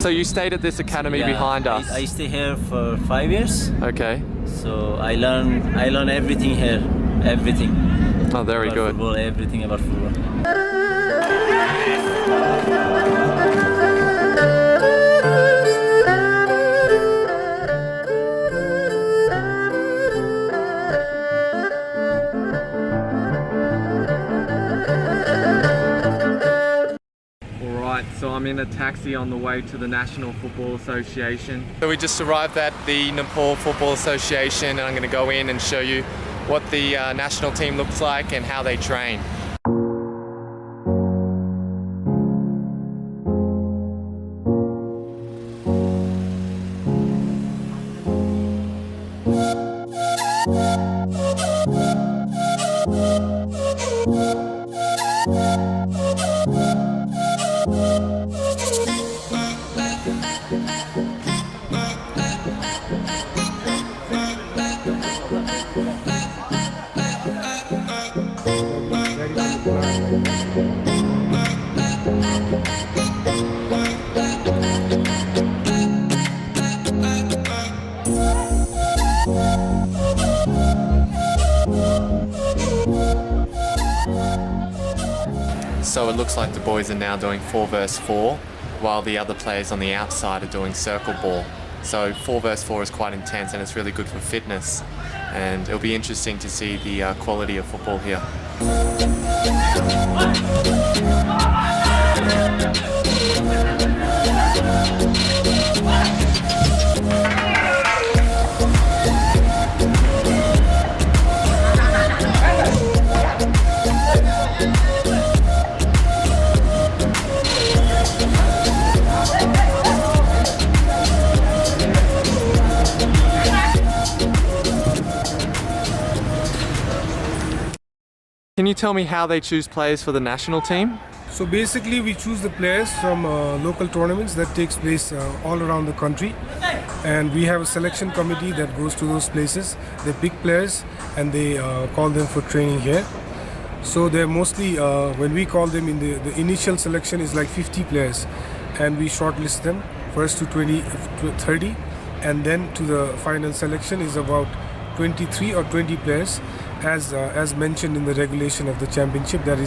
So you stayed at this academy behind us? I stay here for 5 years. Okay. So I learn everything here. Everything. Oh, very about good. Football, everything about football. So I'm in a taxi on the way to the National Football Association. So we just arrived at the Nepal Football Association and I'm going to go in and show you what the national team looks like and how they train. So it looks like the boys are now doing 4 versus 4, while the other players on the outside are doing circle ball. So 4 versus 4 is quite intense and it's really good for fitness. And it'll be interesting to see the quality of football here. Can you tell me how they choose players for the national team? So basically we choose the players from local tournaments that takes place all around the country, and we have a selection committee that goes to those places. They pick players and they call them for training here. So they're mostly, when we call them in the initial selection is like 50 players, and we shortlist them first to 30, and then to the final selection is about 23 or 20 players, as mentioned in the regulation of the championship that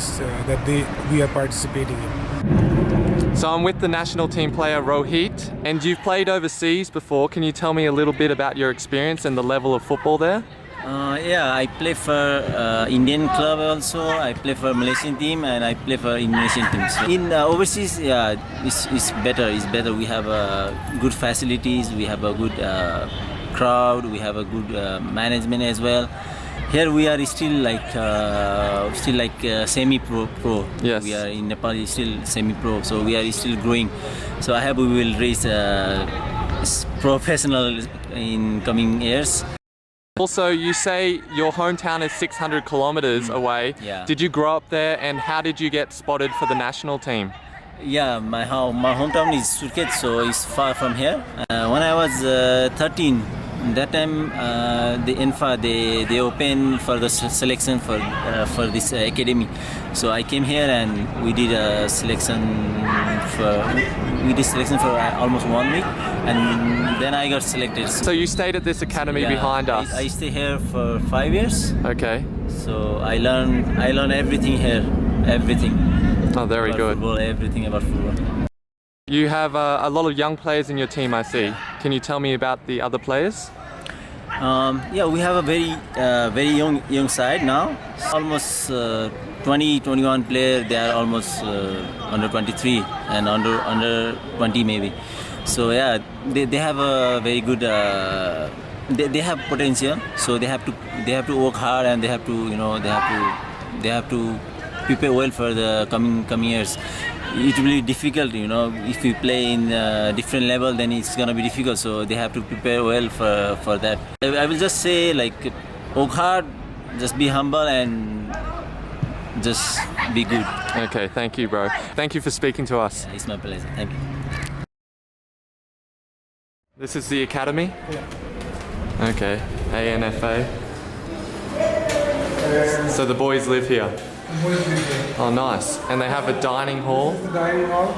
we are participating in. So I'm with the national team player Rohit, and you've played overseas before. Can you tell me a little bit about your experience and the level of football there? Yeah, I play for Indian club also. I play for Malaysian team and I play for Indonesian teams. In overseas, yeah, it's better. It's better. We have good facilities. We have a good crowd. We have a good management as well. Here we are still like semi-pro. Yes. We are in Nepal, still semi-pro, so we are still growing. So I hope we will raise professional in coming years. Also, you say your hometown is 600 kilometers away. Yeah. Did you grow up there, and how did you get spotted for the national team? Yeah, my hometown is Surkhet, so it's far from here. When I was 13, that time the INFA they opened for the selection for this academy. So I came here and we did a selection for almost 1 week, and then I got selected. So you stayed at this academy behind us? I stay here for 5 years. Okay. So I learn everything here, everything. Oh, very about good. Football, everything about football. You have a lot of young players in your team, I see. Can you tell me about the other players? Yeah, we have a very young side now. Almost 21 players. They are almost under 23 and under 20 maybe. So yeah, they have a very good. They have potential. So they have to work hard, and they have to prepare well for the coming years. It will be difficult, if we play in a different level, then it's gonna be difficult. So they have to prepare well for that. I will just say, like, work hard, just be humble, and just be good. Okay, thank you, bro. Thank you for speaking to us. It's my pleasure. Thank you. This is the academy? Yeah. Okay, ANFA. So the boys live here? Oh, nice. And they have a dining hall? Dining hall.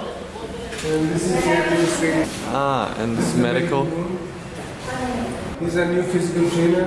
And this is the administrative. Ah, and this medical. He's a new physical trainer.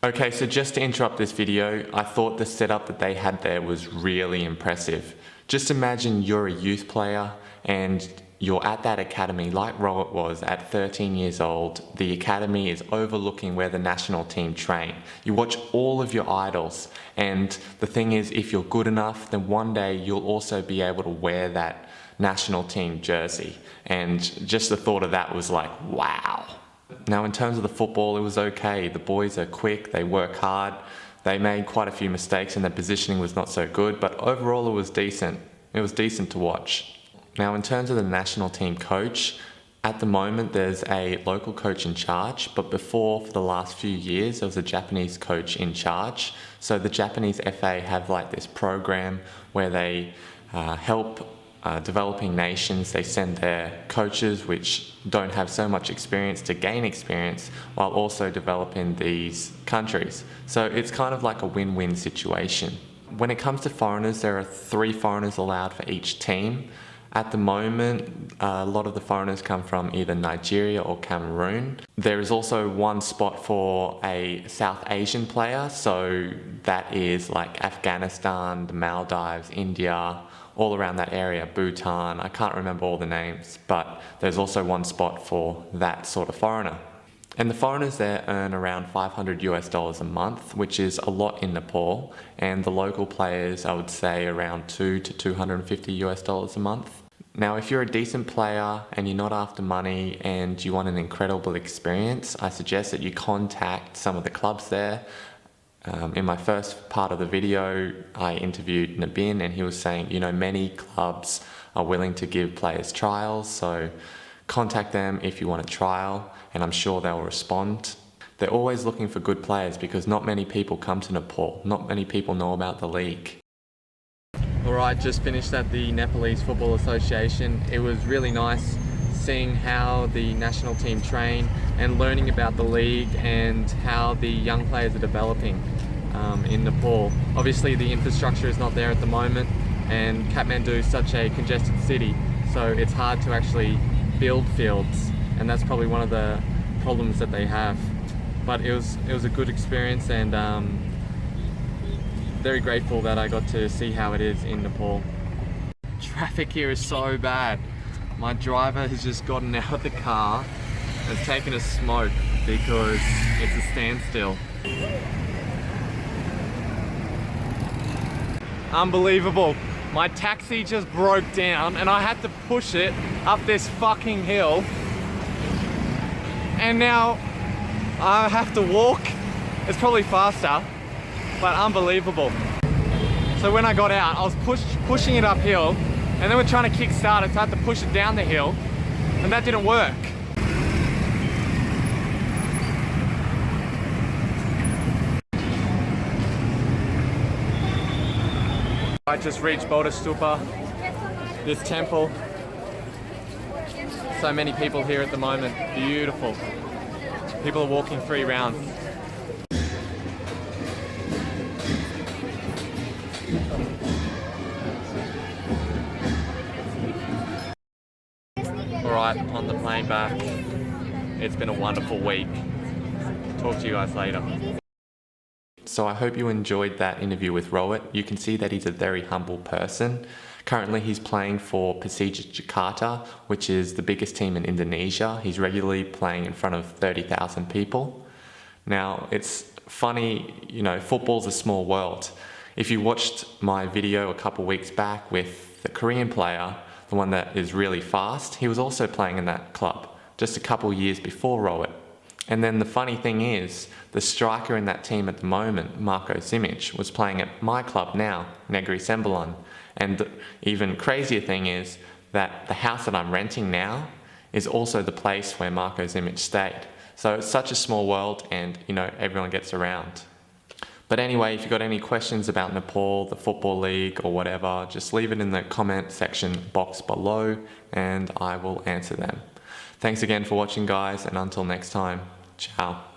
Okay, so just to interrupt this video, I thought the setup that they had there was really impressive. Just imagine you're a youth player and you're at that academy like Rohit was at 13 years old. The academy is overlooking where the national team train. You watch all of your idols, and the thing is, if you're good enough, then one day you'll also be able to wear that national team jersey. And just the thought of that was like, wow. Now in terms of the football, it was okay. The boys are quick, they work hard. They made quite a few mistakes and their positioning was not so good, but overall it was decent. It was decent to watch. Now in terms of the national team coach, at the moment there's a local coach in charge, but before, for the last few years, there was a Japanese coach in charge. So the Japanese FA have like this program where they help developing nations. They send their coaches which don't have so much experience to gain experience while also developing these countries. So it's kind of like a win-win situation. When it comes to foreigners, there are 3 foreigners allowed for each team. At the moment, a lot of the foreigners come from either Nigeria or Cameroon. There is also one spot for a South Asian player, so that is like Afghanistan, the Maldives, India, all around that area, Bhutan. I can't remember all the names, but there's also one spot for that sort of foreigner. And the foreigners there earn around $500 a month, which is a lot in Nepal. And the local players, I would say around $200 to $250 a month. Now, if you're a decent player and you're not after money and you want an incredible experience, I suggest that you contact some of the clubs there. In my first part of the video, I interviewed Nabin and he was saying, you know, many clubs are willing to give players trials, so contact them if you want a trial and I'm sure they'll respond. They're always looking for good players because not many people come to Nepal, not many people know about the league. Alright, just finished at the Nepalese Football Association. It was really nice seeing how the national team train and learning about the league and how the young players are developing in Nepal. Obviously the infrastructure is not there at the moment and Kathmandu is such a congested city, so it's hard to actually build fields, and that's probably one of the problems that they have. But it was a good experience and very grateful that I got to see how it is in Nepal. Traffic here is so bad. My driver has just gotten out of the car and has taken a smoke because it's a standstill. Unbelievable. My taxi just broke down and I had to push it up this fucking hill. And now I have to walk. It's probably faster, but unbelievable. So when I got out, I was pushing it uphill, and then we're trying to kick start it, so I had to push it down the hill, and that didn't work. I just reached Bodha Stupa, this temple. So many people here at the moment, beautiful. People are walking 3 rounds. Alright, on the plane back. It's been a wonderful week. Talk to you guys later. So I hope you enjoyed that interview with Rohit. You can see that he's a very humble person. Currently he's playing for Persija Jakarta, which is the biggest team in Indonesia. He's regularly playing in front of 30,000 people. Now it's funny, you know, football's a small world. If you watched my video a couple weeks back with the Korean player, the one that is really fast, he was also playing in that club just a couple years before Rohit. And then the funny thing is, the striker in that team at the moment, Marko Simic, was playing at my club now, Negri Sembilan. And the even crazier thing is that the house that I'm renting now is also the place where Marko Simic stayed. So it's such a small world and, you know, everyone gets around. But anyway, if you've got any questions about Nepal, the Football League or whatever, just leave it in the comment section box below and I will answer them. Thanks again for watching, guys, and until next time, ciao.